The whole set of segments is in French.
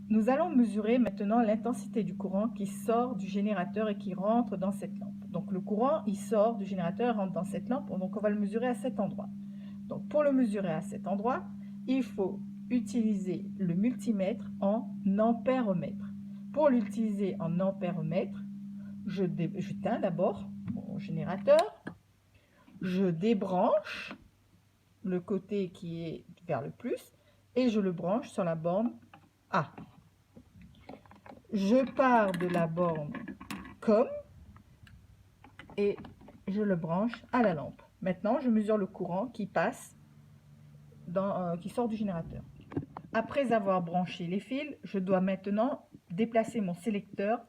Nous allons mesurer maintenant l'intensité du courant qui sort du générateur et qui rentre dans cette lampe. Donc le courant, il sort du générateur et rentre dans cette lampe, donc on va le mesurer à cet endroit. Donc pour le mesurer à cet endroit, il faut utiliser le multimètre en ampère-mètre. Pour l'utiliser en ampère-mètre, j'éteins d'abord mon générateur, je débranche le côté qui est vers le plus et je le branche sur la borne A. Je pars de la borne COM et je le branche à la lampe. Maintenant, je mesure le courant qui passe, qui sort du générateur. Après avoir branché les fils, je dois maintenant déplacer mon sélecteur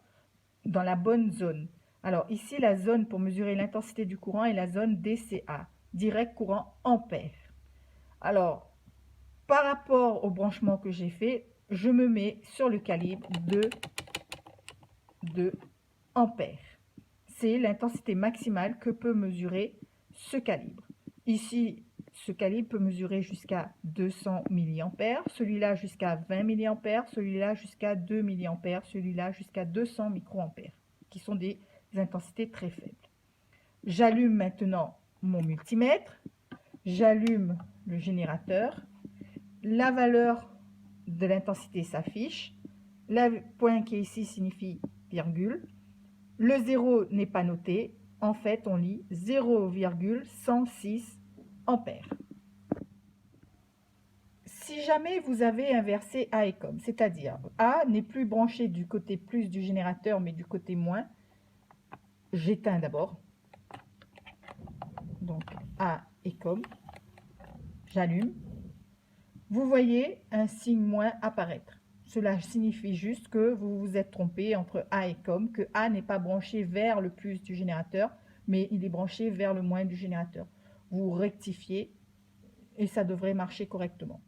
dans la bonne zone. Alors ici, la zone pour mesurer l'intensité du courant est la zone DCA, direct courant ampère. Alors, par rapport au branchement que j'ai fait, je me mets sur le calibre de ampères. C'est l'intensité maximale que peut mesurer ce calibre. Ici, ce calibre peut mesurer jusqu'à 200 mA, celui-là jusqu'à 20 mA, celui-là jusqu'à 2 mA, celui-là jusqu'à 200 microampères, qui sont des intensités très faibles. J'allume maintenant mon multimètre, j'allume le générateur, la valeur de l'intensité s'affiche, le point qui est ici signifie virgule, le 0 n'est pas noté, en fait on lit 0,106 ampères. Si jamais vous avez inversé A et COM, c'est-à-dire A n'est plus branché du côté plus du générateur mais du côté moins, j'éteins d'abord, donc A et COM, j'allume, vous voyez un signe moins apparaître. Cela signifie juste que vous vous êtes trompé entre A et COM, que A n'est pas branché vers le plus du générateur, mais il est branché vers le moins du générateur. Vous rectifiez et ça devrait marcher correctement.